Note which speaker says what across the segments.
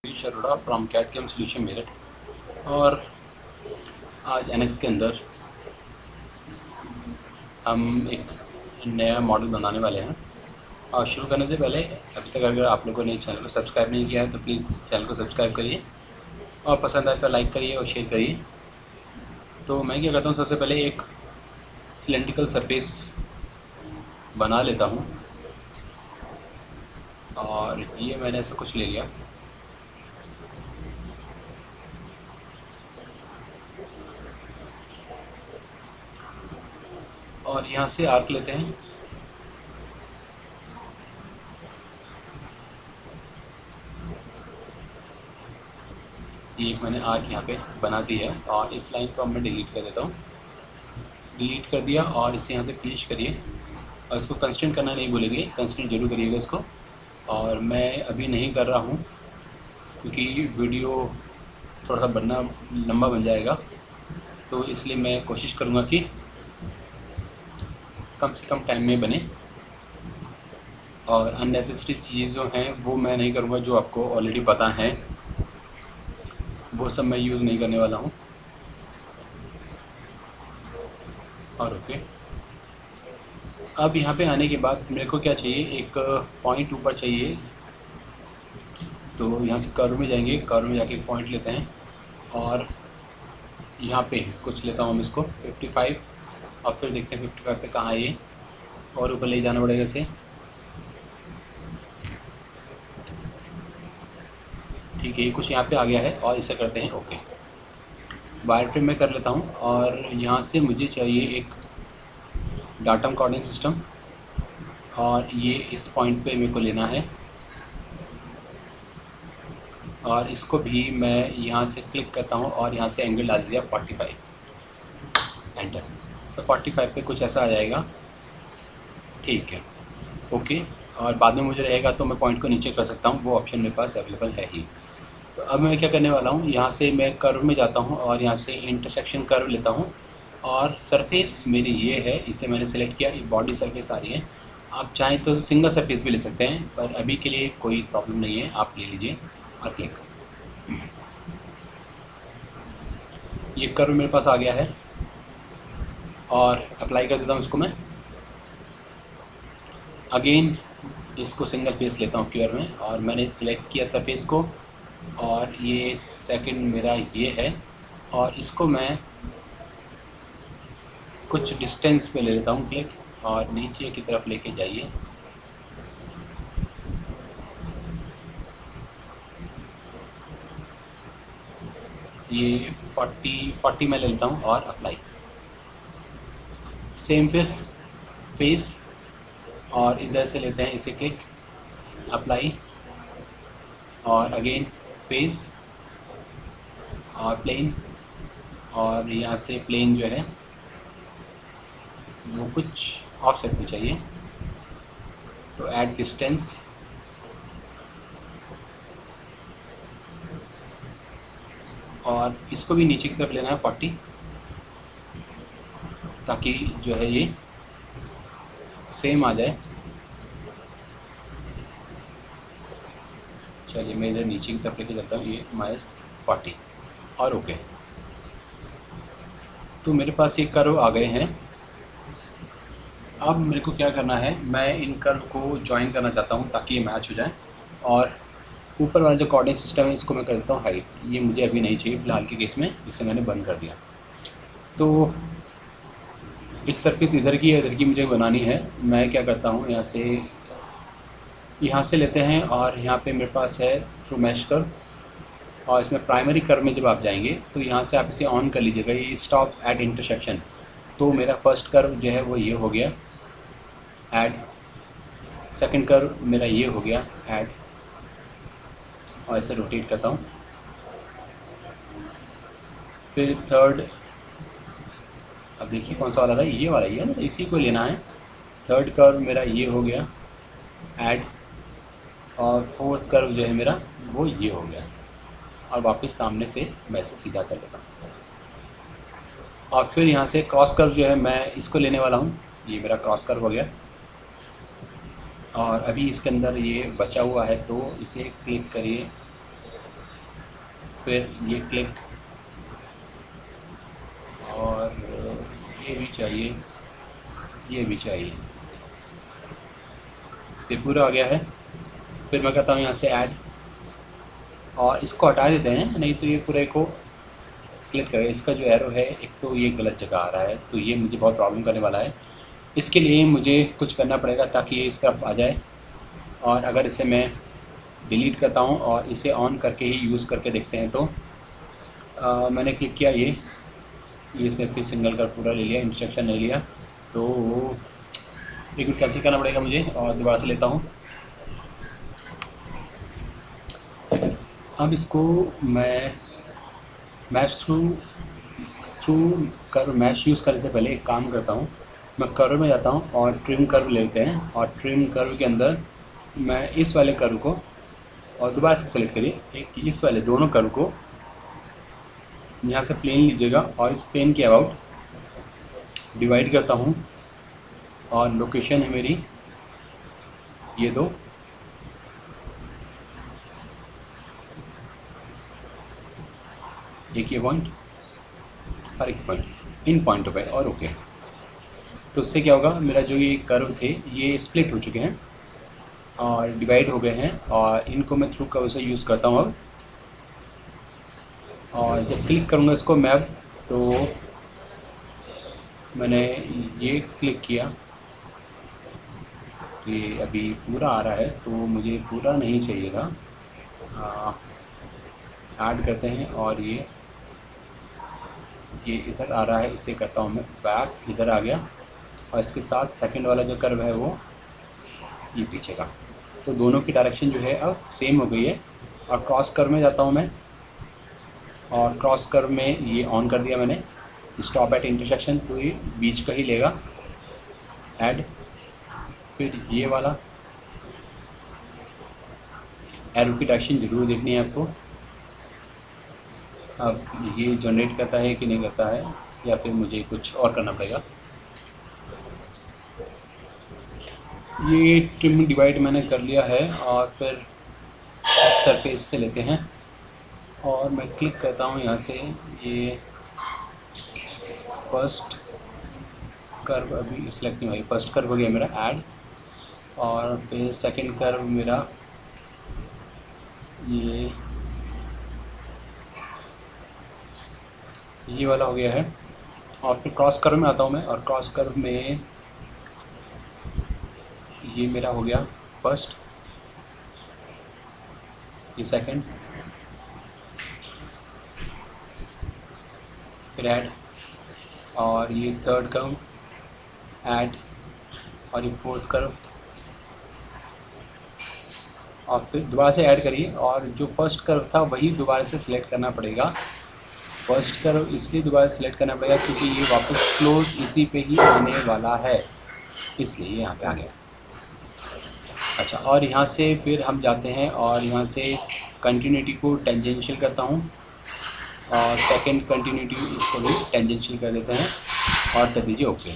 Speaker 1: Nitish Arora from Cadcam solution Meerut. और आज NX के अंदर हम एक नया मॉडल बनाने वाले हैं। और शुरू करने से पहले अभी तक अगर आप लोगों ने चैनल को सब्सक्राइब नहीं किया है तो प्लीज़ चैनल को सब्सक्राइब करिए और पसंद आए तो लाइक करिए और शेयर करिए। तो मैं क्या करता हूँ, सबसे पहले एक सिलेंड्रिकल सरफेस बना लेता हूँ। और ये मैंने ऐसा कुछ ले लिया। और यहाँ से आर्क लेते हैं। ये एक मैंने आर्क यहाँ पे बना दी है और इस लाइन को अब मैं डिलीट कर देता हूँ। डिलीट कर दिया और इसे यहाँ से फिनिश करिए। और इसको कंस्टेंट करना नहीं भूलेंगे, कंस्टेंट जरूर करिएगा इसको। और मैं अभी नहीं कर रहा हूँ क्योंकि वीडियो थोड़ा सा बनना लंबा बन जाएगा, तो इसलिए मैं कोशिश करूँगा कि कम से कम टाइम में बने। और अननेसेसरी चीज़ें जो हैं वो मैं नहीं करूँगा, जो आपको ऑलरेडी पता है वो सब मैं यूज़ नहीं करने वाला हूँ। और ओके, अब यहाँ पे आने के बाद मेरे को क्या चाहिए, एक पॉइंट ऊपर चाहिए। तो यहाँ से कर्व में जाएंगे, कर्व में जाके एक पॉइंट लेते हैं और यहाँ पे कुछ लेता हूँ हम इसको 55। और फिर देखते हैं 55 पे कहाँ है ये, और ऊपर ले जाना पड़ेगा इसे। ठीक है, ये कुछ यहाँ पे आ गया है और इसे करते हैं ओके। वायर फ्रेम में कर लेता हूँ और यहाँ से मुझे चाहिए एक डाटम कोऑर्डिनेट सिस्टम और ये इस पॉइंट पे मेरे को लेना है। और इसको भी मैं यहाँ से क्लिक करता हूँ और यहाँ से एंगल डाल दिया 45, एंटर। तो 45 पे कुछ ऐसा आ जाएगा। ठीक है, ओके। और बाद में मुझे रहेगा तो मैं पॉइंट को नीचे कर सकता हूँ, वो ऑप्शन मेरे पास अवेलेबल है ही। तो अब मैं क्या करने वाला हूँ, यहाँ से मैं कर्व में जाता हूँ और यहाँ से इंटरसेक्शन कर्व लेता हूँ। और सरफेस मेरी ये है, इसे मैंने सेलेक्ट किया, ये बॉडी सरफेस आ रही है। आप चाहें तो सिंगल सरफेस भी ले सकते हैं, पर अभी के लिए कोई प्रॉब्लम नहीं है, आप ले लीजिए और क्लिक। ये कर्व मेरे पास आ गया है और अप्लाई कर देता हूँ इसको मैं। अगेन इसको सिंगल फेस लेता हूँ क्लियर में, और मैंने सिलेक्ट किया सरफेस को और ये सेकंड मेरा ये है। और इसको मैं कुछ डिस्टेंस पे ले लेता हूँ क्लिक, और नीचे की तरफ लेके जाइए। ये 40 में ले लेता हूँ और अप्लाई। सेम फिर फेस, और इधर से लेते हैं इसे क्लिक, अप्लाई, और अगेन फेस और प्लेन। और यहाँ से प्लेन जो है वो कुछ ऑफसेट भी चाहिए, तो ऐड डिस्टेंस। और इसको भी नीचे की तरफ लेना है 40, ताकि जो है ये सेम आ जाए। चलिए मैं इधर नीचे की तरफ लेके जाता हूँ, ये -40 और ओके। तो मेरे पास ये कर्व आ गए हैं। अब मेरे को क्या करना है, मैं इन कर्व को ज्वाइन करना चाहता हूँ ताकि ये मैच हो जाए। और ऊपर वाला जो कोऑर्डिनेट सिस्टम है इसको मैं कर देता हूँ हाइट, ये मुझे अभी नहीं चाहिए फ़िलहाल के केस में, इसे मैंने बंद कर दिया। तो एक सरफेस इधर की है, इधर की मुझे बनानी है। मैं क्या करता हूँ, यहाँ से लेते हैं और यहाँ पे मेरे पास है थ्रू मैश कर्व। और इसमें प्राइमरी कर्व में जब आप जाएंगे तो यहाँ से आप इसे ऑन कर लीजिएगा, ये स्टॉप एट इंटरसेक्शन। तो मेरा फर्स्ट कर्व जो है वो ये हो गया ऐड, सेकंड कर्व मेरा ये हो गया ऐड, और इसे रोटेट करता हूँ। फिर थर्ड, अब देखिए कौन सा वाला था, ये वाला ही है ना, इसी को लेना है। थर्ड कर्व मेरा ये हो गया ऐड, और फोर्थ कर्व जो है मेरा वो ये हो गया। और वापस सामने से मैं इसे सीधा कर लेता हूँ। और फिर यहाँ से क्रॉस कर्व जो है मैं इसको लेने वाला हूँ, ये मेरा क्रॉस कर्व हो गया। और अभी इसके अंदर ये बचा हुआ है, तो इसे क्लिक करिए फिर ये क्लिक, और ये भी चाहिए, ये भी चाहिए। तो ये पूरा आ गया है। फिर मैं कहता हूँ यहाँ से ऐड, और इसको हटा देते हैं, नहीं तो ये पूरे को सिलेक्ट करें। इसका जो एरो है, एक तो ये गलत जगह आ रहा है, तो ये मुझे बहुत प्रॉब्लम करने वाला है। इसके लिए मुझे कुछ करना पड़ेगा ताकि ये इस तरफ आ जाए। और अगर इसे मैं डिलीट करता हूँ और इसे ऑन करके ही यूज़ करके देखते हैं, तो मैंने क्लिक किया, ये से फिर सिंगल कर पूरा ले लिया, इंस्ट्रक्शन ले लिया। तो एक मिनट कैंसिल करना पड़ेगा मुझे, और दोबारा से लेता हूँ। अब इसको मैं mesh through curve mesh use करने से पहले एक काम करता हूँ, मैं कर्व में जाता हूँ और ट्रिम कर्व लेते हैं, और ट्रिम कर्व के अंदर मैं इस वाले कर्व को, और दोबारा से सेलेक्ट करिए, एक इस वाले दोनों कर्व को यहाँ से प्लेन लीजिएगा, और इस प्लेन के अबाउट डिवाइड करता हूँ, और लोकेशन है मेरी ये दो, एक ये पॉइंट और एक पॉइंट, इन पॉइंटों पे, और ओके। तो उससे क्या होगा, मेरा जो ये कर्व थे ये स्प्लिट हो चुके हैं और डिवाइड हो गए हैं, और इनको मैं थ्रू कर्व से यूज़ करता हूँ अब। और जब क्लिक करूँगा इसको मैं अब, तो मैंने ये क्लिक किया तो ये अभी पूरा आ रहा है, तो मुझे पूरा नहीं चाहिए था। ऐड करते हैं, और ये इधर आ रहा है, इसे करता हूँ मैं बैक, इधर आ गया, और इसके साथ सेकंड वाला जो कर्व है वो ये पीछे का। तो दोनों की डायरेक्शन जो है अब सेम हो गई है। और क्रॉस कर्व में जाता हूँ मैं, और क्रॉस कर्व में ये ऑन कर दिया मैंने, स्टॉप एट इंटरसेक्शन, तो ये बीच का ही लेगा। ऐड, फिर ये वाला एरो की डायरेक्शन ज़रूर देखनी है आपको। अब ये जनरेट करता है कि नहीं करता है, या फिर मुझे कुछ और करना पड़ेगा। ये ट्रिम डिवाइड मैंने कर लिया है, और फिर सरफेस से लेते हैं, और मैं क्लिक करता हूँ यहाँ से, ये फर्स्ट कर्व अभी सिलेक्ट नहीं हुआ, फर्स्ट कर्व हो गया मेरा ऐड, और फिर सेकंड कर्व मेरा ये वाला हो गया है। और फिर क्रॉस कर्व में आता हूँ मैं, और क्रॉस कर्व में ये मेरा हो गया फर्स्ट, ये सेकंड, फिर ऐड, और ये थर्ड कर्व ऐड, और ये फोर्थ कर्व, और फिर दोबारा से ऐड करिए। और जो फर्स्ट कर्व था वही दोबारा से सिलेक्ट करना पड़ेगा। फर्स्ट कर्व इसलिए दोबारा सिलेक्ट करना पड़ेगा क्योंकि ये वापस क्लोज इसी पे ही आने वाला है, इसलिए यहाँ पे आ गया। अच्छा, और यहाँ से फिर हम जाते हैं, और यहाँ से कंटिन्यूटी को टेंजेंशियल करता हूँ, और सेकंड कंटिन्यूटी इसको भी टेंजेंशियल कर देते हैं, और कर दीजिए ओके।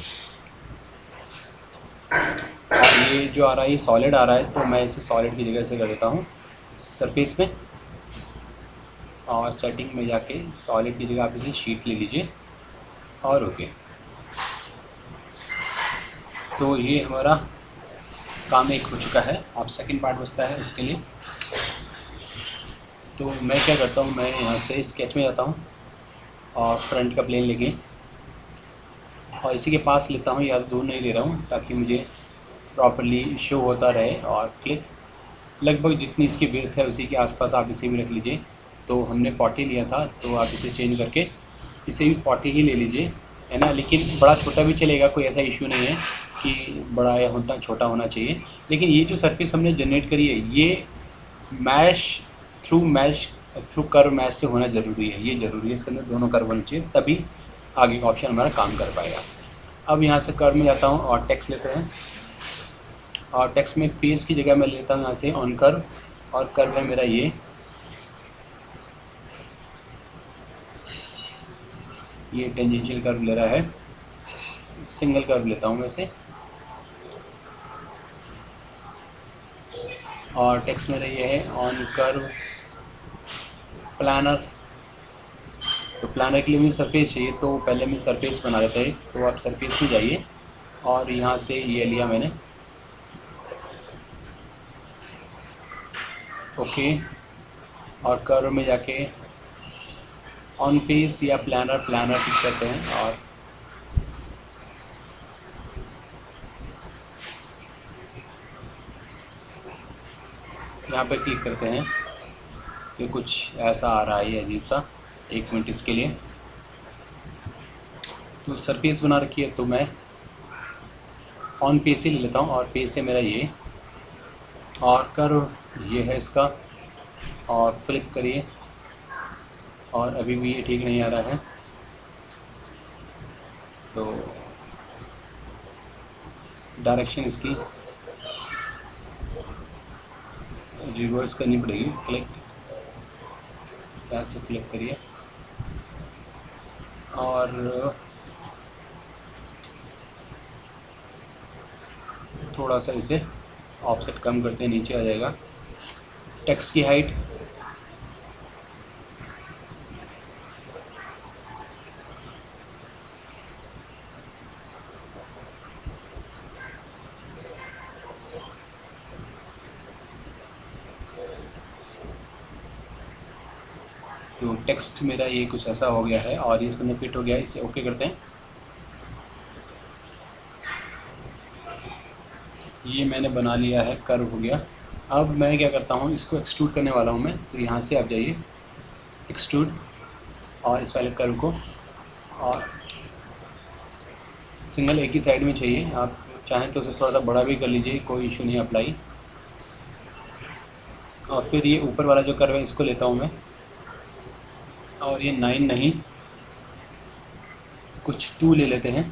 Speaker 1: और ये जो आ रहा है ये सॉलिड आ रहा है, तो मैं इसे सॉलिड की जगह से कर देता हूँ सरफेस में, और सेटिंग में जाके सॉलिड की जगह आप इसे शीट ले लीजिए, और ओके। तो ये हमारा काम एक हो चुका है। अब सेकंड पार्ट बचता है उसके लिए। तो मैं क्या करता हूँ, मैं यहाँ से स्केच में जाता हूँ, और फ्रंट का प्लेन लेके, और इसी के पास लेता हूँ, या दूर नहीं ले रहा हूँ, ताकि मुझे प्रॉपर्ली शो होता रहे। और क्लिक, लगभग जितनी इसकी विड्थ है उसी के आसपास आप इसे भी रख लीजिए। तो हमने 40 लिया था, तो आप इसे चेंज करके इसे भी 40 ही ले लीजिए, है ना। लेकिन बड़ा छोटा भी चलेगा, कोई ऐसा इशू नहीं है कि बड़ा या होना छोटा होना चाहिए। लेकिन ये जो सरफेस हमने जनरेट करी है, ये थ्रू कर्व मैश से होना ज़रूरी है, ये ज़रूरी है। इसके अंदर दोनों कर्व होने चाहिए, तभी आगे का ऑप्शन हमारा काम कर पाएगा। अब यहाँ से कर्व में जाता हूँ, और टेक्स्ट लेते हैं, और टेक्स्ट में फेस की जगह मैं लेता हूँ यहाँ से ऑन कर्व, और कर्व है मेरा ये टेंजेंशियल कर्व ले रहा है, सिंगल कर्व लेता हूँ मैं इसे, और टेक्स्ट मेरा ये है ऑन कर्व प्लानर, तो प्लानर के लिए मुझे सरफेस चाहिए, तो पहले मैं सरफेस बना देता है। तो आप सरफेस में जाइए और यहाँ से ये लिया मैंने, ओके। और कर्व में जाके ऑन फेस या प्लानर टिक करते हैं और यहाँ पे क्लिक करते हैं। तो कुछ ऐसा आ रहा है ये अजीब सा, 1 मिनट इसके लिए। तो सरफेस बना रखी है, तो मैं ऑन फेस ही ले लेता हूँ और फेस है मेरा ये, और कर्व ये है इसका, और क्लिक करिए। और अभी भी ये ठीक नहीं आ रहा है, तो डायरेक्शन इसकी रिवर्स करनी पड़ेगी। क्लिक, यहाँ से क्लिक करिए और थोड़ा सा इसे ऑफसेट कम करते हैं, नीचे आ जाएगा। टेक्स्ट की हाइट तो टेक्स्ट मेरा ये कुछ ऐसा हो गया है और ये इसके अंदर फिट हो गया है। इसे ओके करते हैं। ये मैंने बना लिया है, कर्व हो गया। अब मैं क्या करता हूँ, इसको एक्सट्रूड करने वाला हूँ मैं। तो यहाँ से आप जाइए एक्सट्रूड, और इस वाले कर्व को, और सिंगल एक ही साइड में चाहिए। आप चाहें तो उसे थोड़ा सा बड़ा भी कर लीजिए, कोई इशू नहीं अप्लाई। और फिर ये ऊपर वाला जो कर्व है इसको लेता हूँ मैं, और ये 9 नहीं कुछ 2 ले लेते हैं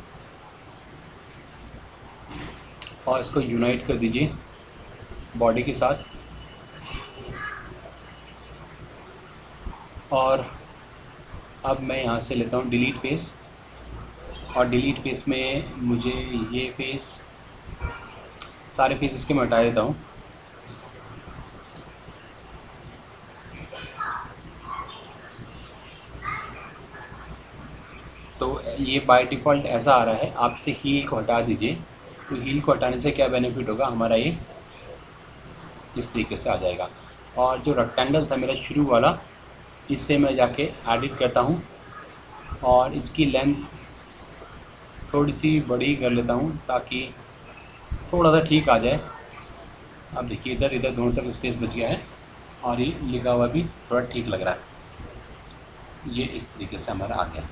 Speaker 1: और इसको यूनाइट कर दीजिए बॉडी के साथ। और अब मैं यहाँ से लेता हूँ डिलीट फेस, और डिलीट फेस में मुझे ये फेस, सारे फेस इसके मैं हटा देता हूँ। तो ये बाय डिफ़ॉल्ट ऐसा आ रहा है, आपसे हील को हटा दीजिए। तो हील को हटाने से क्या बेनिफिट होगा, हमारा ये इस तरीके से आ जाएगा। और जो रेक्टेंगल था मेरा शुरू वाला, इससे मैं जाके एडिट करता हूँ और इसकी लेंथ थोड़ी सी बड़ी कर लेता हूँ ताकि थोड़ा सा ठीक आ जाए। अब देखिए इधर इधर दोनों तरफ स्पेस बच गया है और ये लिखा हुआ भी थोड़ा ठीक लग रहा है। ये इस तरीके से हमारा आ गया।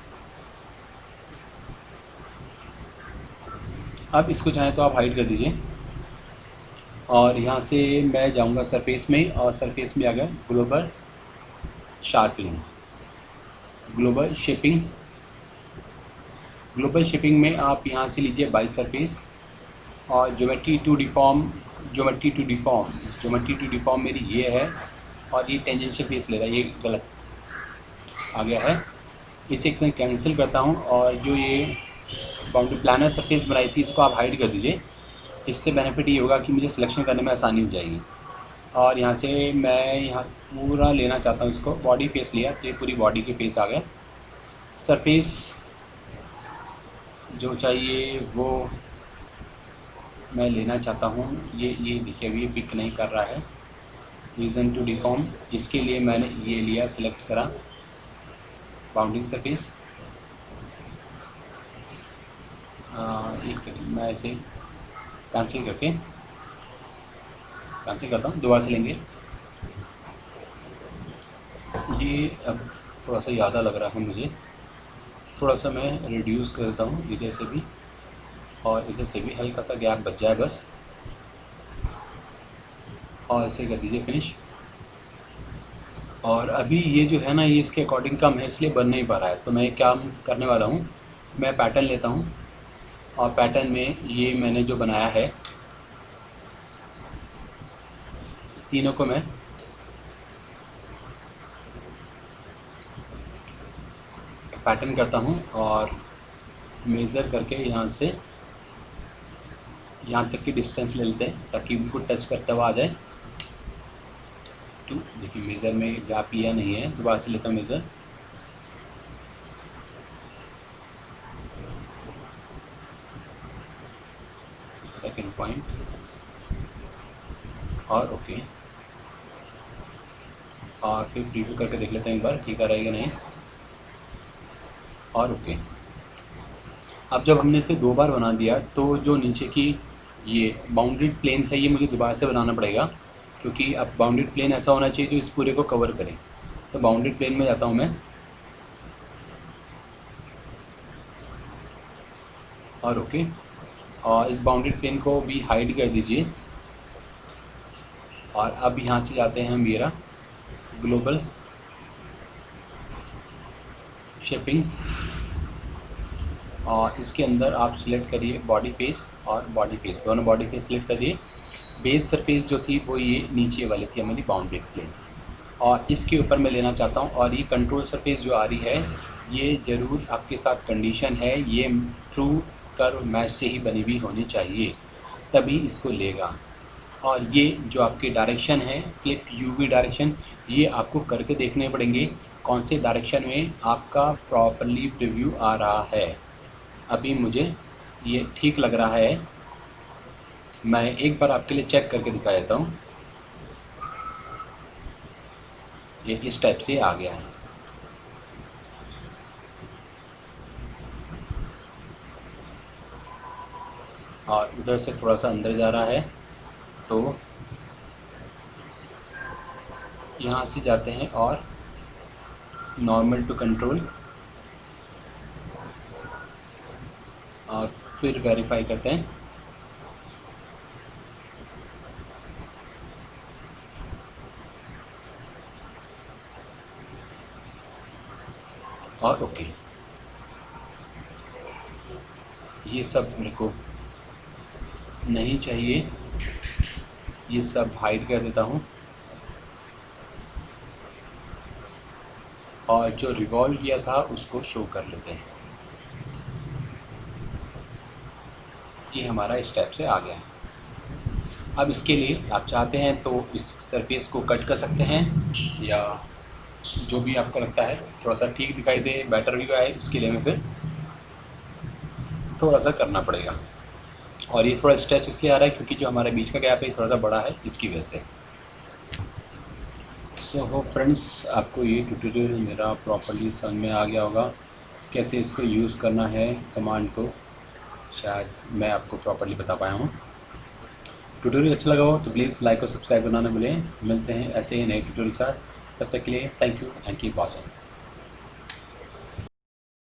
Speaker 1: अब इसको चाहें तो आप हाइड कर दीजिए, और यहाँ से मैं जाऊँगा सरफेस में, और सरफेस में आ गया global sharping, global shaping. Global shaping में आप यहाँ से लीजिए बाई सरफेस, और ज्योमेट्री टू डिफॉर्म मेरी ये है, और ये टेंजेंशियल फेस ले रहा है, ये गलत आ गया है। इसे एक कैंसिल करता हूँ, और जो ये बाउंड्री प्लानर सरफेस बनाई थी इसको आप हाइड कर दीजिए। इससे बेनिफिट ये होगा कि मुझे सिलेक्शन करने में आसानी हो जाएगी। और यहाँ से मैं यहाँ पूरा लेना चाहता हूँ इसको, बॉडी फेस लिया तो ये पूरी बॉडी के फेस आ गए। सरफेस जो चाहिए वो मैं लेना चाहता हूँ। ये देखिए अभी ये पिक नहीं कर रहा है, रीज़न टू डिफॉर्म। इसके लिए मैंने ये लिया, सिलेक्ट करा बाउंडिंग सरफेस। एक सेकंड, मैं इसे कैंसिल करता हूँ, दोबारा से लेंगे। ये अब थोड़ा सा ज़्यादा लग रहा है मुझे, थोड़ा सा मैं रिड्यूस कर देता हूँ इधर से भी और इधर से भी, हल्का सा गैप बच जाए बस। और ऐसे कर दीजिए फिनिश। और अभी ये जो है ना, ये इसके अकॉर्डिंग कम है इसलिए बन नहीं पा रहा है। तो मैं क्या करने वाला हूँ, मैं पैटर्न लेता हूँ, और पैटर्न में ये मैंने जो बनाया है तीनों को मैं पैटर्न करता हूँ, और मेज़र करके यहाँ से यहाँ तक की डिस्टेंस ले लेते हैं ताकि बिल्कुल टच करता हुआ आ जाए। तो देखिए मेज़र में गैप लिया नहीं है, दोबारा से लेता हूँ मेज़र, सेकंड पॉइंट और ओके, और फिर प्रीव्यू करके देख लेते हैं एक बार ठीक आ रहा है या नहीं, और ओके। अब जब हमने इसे 2 बार बना दिया तो जो नीचे की ये बाउंड्री प्लेन था ये मुझे दोबारा से बनाना पड़ेगा, क्योंकि अब बाउंड्री प्लेन ऐसा होना चाहिए जो इस पूरे को कवर करे। तो बाउंड्री प्लेन में जाता हूँ मैं, और ओके, और इस बाउंड्री प्लेन को भी हाइड कर दीजिए। और अब यहाँ से जाते हैं मेरा ग्लोबल शेपिंग, और इसके अंदर आप सिलेक्ट करिए बॉडी फेस, और बॉडी फेस दोनों बॉडी फेस सिलेक्ट करिए। बेस सरफेस जो थी वो ये नीचे वाली थी हमारी बाउंड्री प्लेन, और इसके ऊपर मैं लेना चाहता हूँ। और ये कंट्रोल सरफेस जो आ रही है ये ज़रूर आपके साथ कंडीशन है, ये थ्रू कर्व मैच से ही बनी हुई होनी चाहिए, तभी इसको लेगा। और ये जो आपके डायरेक्शन है फ्लिप यूवी डायरेक्शन, ये आपको करके देखने पड़ेंगे कौन से डायरेक्शन में आपका प्रॉपरली प्रीव्यू आ रहा है। अभी मुझे ये ठीक लग रहा है, मैं एक बार आपके लिए चेक करके दिखा देता हूँ। ये इस टाइप से आ गया है, और उधर से थोड़ा सा अंदर जा रहा है। तो यहाँ से जाते हैं और नॉर्मल टू कंट्रोल, और फिर वेरीफाई करते हैं। और ओके, ये सब मेरे को नहीं चाहिए, ये सब हाइड कर देता हूँ। और जो रिवॉल्व किया था उसको शो कर लेते हैं। ये हमारा इस टाइप से आ गया है। अब इसके लिए आप चाहते हैं तो इस सरफेस को कट कर सकते हैं, या जो भी आपको लगता है थोड़ा सा ठीक दिखाई दे, बेटर भी आए, इसके लिए मैं फिर थोड़ा सा करना पड़ेगा। और ये थोड़ा स्ट्रेच इसलिए आ रहा है क्योंकि जो हमारा बीच का गैप है थोड़ा सा बड़ा है, इसकी वजह से। सो हो फ्रेंड्स, आपको ये ट्यूटोरियल मेरा प्रॉपर्ली समझ में आ गया होगा, कैसे इसको यूज़ करना है कमांड को, शायद मैं आपको प्रॉपर्ली बता पाया हूँ। ट्यूटोरियल अच्छा लगा हो तो प्लीज़ लाइक और सब्सक्राइब करना ना भूलें। मिलते हैं ऐसे ही नए ट्यूटोरियल के साथ, तब तक के लिए thank you and keep watching.